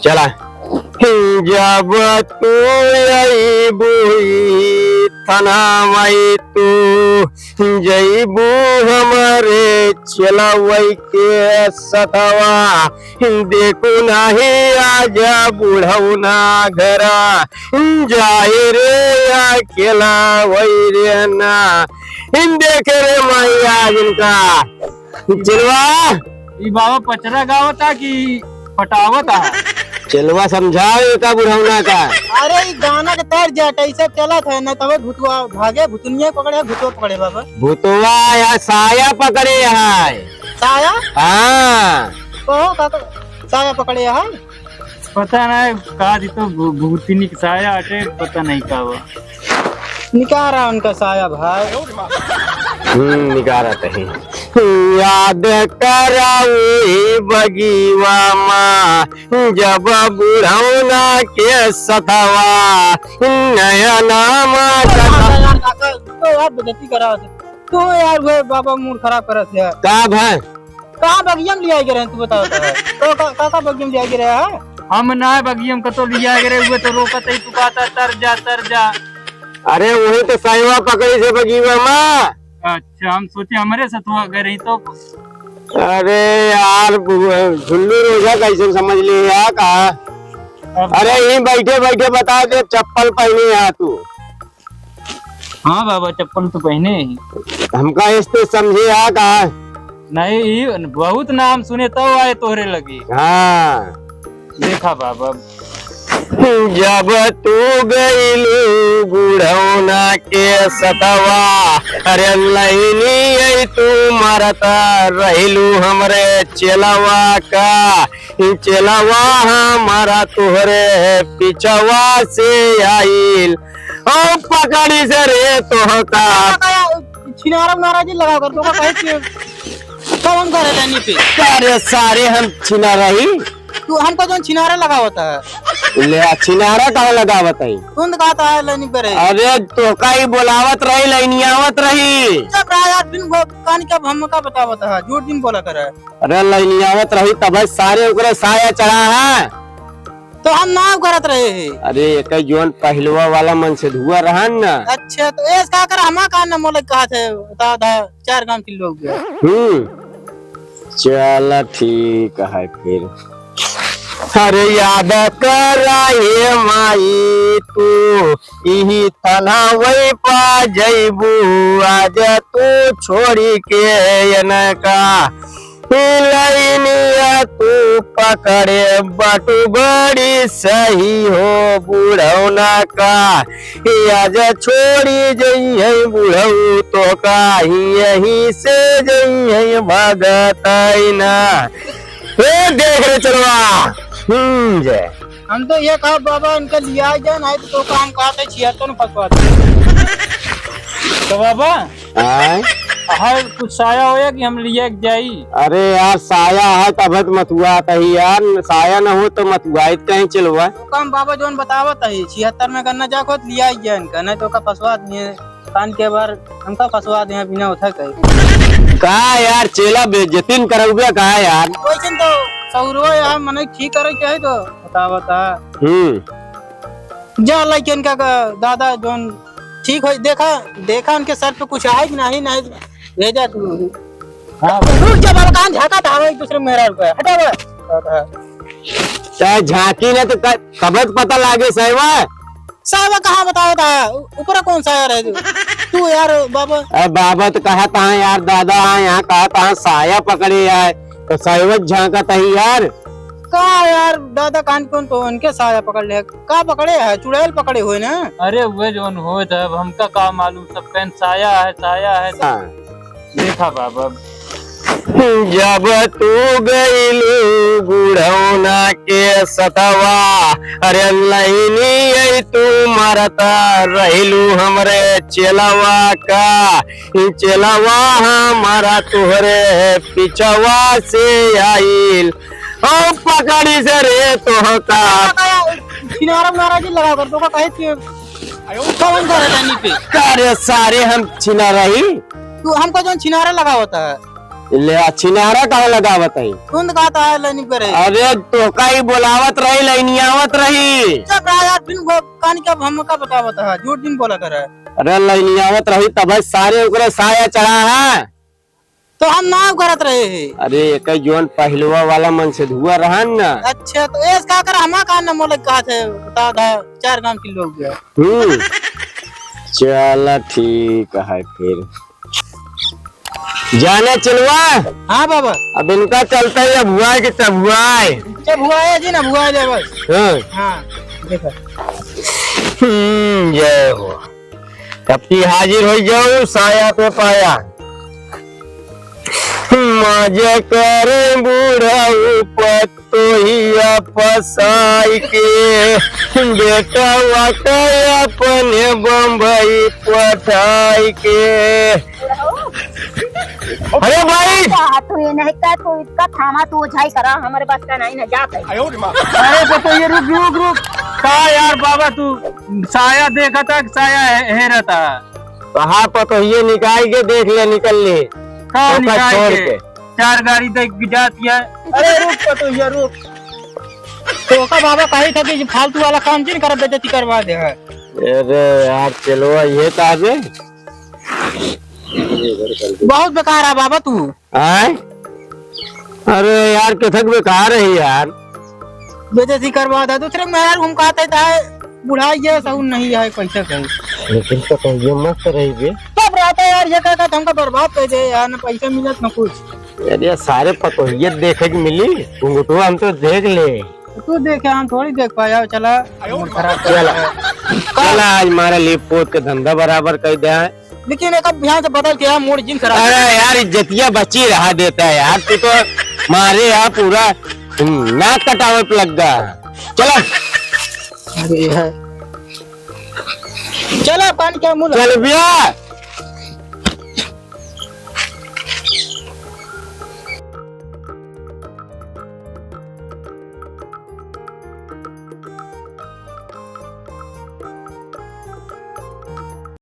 चला। जब तू आई बुई थना मई तू जईबू हमारे चलवई के सतवा देखू नहीं आजा बुढ़ौना घरा जाए रे अकेला वही रे ना देखे रे मैया जिनका चलवा बाबा पचरा गावता कि पटावता चलवा समझाओ का बुढ़ौना का। अरे गाना के तैर जाट ऐसे चला था ना तब भूतवा भागे भूतनिया पकड़े भूतवा पकड़े बाबा भूतवा या साया पकड़े है। साया हाँ कहो काका साया पकड़े है पता नहीं का दी तो भूतिनी साया अटे पता नहीं का हुआ निकाल रहा उनका साया भाई। निकाल रहे याद कराऊ बगीवा माँ जब बुढ़ौना के सतवा नया नाम काका तो यार बेइज्जती करा तो यार वो बाबा मूड खराब करत है का भाई कहां बगियम लिया गए तू बताओ तो काका बगियम लिया गए है हम ना बगियम कतो लिया गए हुए तो रोकत ही तुकाता तर जा। अरे वही तो साइवा पकड़ी से बगीवा माँ। अच्छा हम सोचे हमारे सतुआ गए तो। अरे यार झुल्लू रोजा कैसे समझ लिया का। अरे यहीं बैठे बैठे बता दे चप्पल पहने है तू। हाँ बाबा चप्पल तो पहने ही हमका इससे समझे आ का नहीं बहुत नाम सुने तो आए तोहरे लगी। हाँ देखा बाबा जब तू गईलू बुढ़ौना के सतवा अरे लईनी तू मरता रहलू हमरे चलवा का चलवा हमारा तुहरे पिछवा से आइल ओ पकड़ी से रे तोहका छिनारा उनारा जी लगा कर तो कहे कौन करे लेनी पे अरे सारे हम छिना रही तू हमको जो छिनारा लगा होता है ले छिनारा कहाँ लगा बताई तुम कहता है लेनी करे। अरे तो कई बोलावत रही लैनियावत रही जब रात दिन कान का हम का बतावता है झूठ दिन बोला करे। अरे लैनियावत रही तब सारे ओकरे साया चढ़ा है तो हम नाव करत रहे हैं। अरे एक जोन पहलवा वाला मन से धुआ रहा न। अच्छा तो ऐसा का कर हमा का न मोले कहा थे बता 4 गांव के लोग चल ठीक है फिर। अरे याद कराए माई तू यही तना वही पा जईबू आज तू छोड़ी के नका लैनिया तू पकड़े बटू बड़ी सही हो बुढ़ौना का आज छोड़ी जई है बुढ़ऊ तो का यही से जई है भगत ना देख रहे चलवा। जय हम तो ये कहा बाबा इनका लिया जाए नहीं तो काम कहते छिया तो फंसवा तो बाबा आए हर कुछ साया होया कि हम लिया जाई। अरे यार साया है तब मथुआ कही यार साया न हो तो मथुआ कहीं चलवा तो काम बाबा जोन बतावत है 76 में करना जा खुद लिया जाए इनका नहीं तो का फंसवा दिए कान के बार हमका फंसवा दे बिना उठा कहीं का यार चेला बेइज्जती करोगे का यार वैसे तो सौरो यार मने ठीक करे के है तो बतावता जा लेकिन का दादा जोन ठीक हो देखा उनके सर पे कुछ है कि नहीं भेजा तू। हाँ रुक जा बाबा कान झाका था एक दूसरे मेरा रुपया हटा बा चाहे झांकी ने तो कबत पता लागे सहवा साहब कहाँ बताया था ऊपर कौन सा यार है तू यार बाबा। अरे बाबा तो कहा था यार दादा यहाँ कहा था साया पकड़े है तो सहवत झांका था यार का यार दादा कान कौन तो उनके साया पकड़ ले का पकड़े है चुड़ैल पकड़े हुए ना। अरे वो जोन हो तब हमका का मालूम सब पेन साया है देखा बाबा जब तू गईलू बुढ़ौना के सतवा अरे लईनी तू मरता रहलू हमरे चलवा का चलवा हमारा तुहरे पिछवा से आइल ओ पकड़ी से रे तोहका छिनारा उनारा जी लगा कर तो का कहे थे कौन करे पे अरे सारे हम छिना रही तू हमको जो छिनारा लगा होता है ले अच्छी नारा कहाँ लगा बताई। कुंद कहता है लेनी करे। अरे तो कहीं बोलावत रही लैनियावत रही। चुप रहा यार, बिन कान क्या हमका बतावत है, झूठ दिन बोला कर। अरे लैनियावत रही तब सारे ओकरे साया चढ़ा है। तो हम ना करत रहे हैं। अरे एक जोन पहलुआ वाला मन से धुआ रहा ना। अच्छा तो ऐस का कर हमा का न मोले कहा थे बता दा 4 गांव के लोग गया। चल ठीक है फिर जाने चलवा। हाँ बाबा अब इनका चलता है भुआ के तब हुआ है। जब हुआ है जी ना हुआ है बस। हाँ देखो जय हो। कब की हाजिर हो जाऊं साया पे पाया। मजे करे बूढ़ा ऊपर तो ही फसाई के बेटा वाका अपने बम्बई पठाई के। अरे भाई तू ये नहीं कर, तू इसका थामा तू उछाई करा, हमारे पास का नहीं ना जाता। अरे तो ये रुक रुक रुक का यार बाबा, तू साया देखा था कि साया है रहता। कहाँ पर तो ये निकाल के देख ले निकल ले। कहाँ छोड़ निकाल के के। 4 गाड़ी तक जाती है। अरे रुक तो ये रुक। तो का बाबा कही था कि फालतू वाला काम जिन कर बेइज्जती करवा दे है। अरे यार चलो ये ताजे बहुत बेकार है बाबा तू। आए। अरे यार कथक बेकार है यार। बेइज्जती करवा दे दूसरे में यार हम कहते था बुढ़ा ये सहून नहीं है पैसे कहीं। लेकिन तो ये मस्त रही बे। सब रहता है यार, ये कहता हमका बर्बाद कर दे यार, ना पैसा मिलत ना कुछ। अरे सारे पतोहियत देखे की मिली तो हम तो देख ले। तू देखे हम थोड़ी देख पाया। चला चला आज हमारा लिप पोत के धंधा बराबर कर दिया है। लेकिन एक ध्यान से बदल के मोड़ जिन खराब। अरे यार इज्जतिया बची रहा देता है यार। तू तो मारे यहाँ पूरा नाक कटावे पे लग गया। चलो चलो पानी क्या मुँह चल भैया।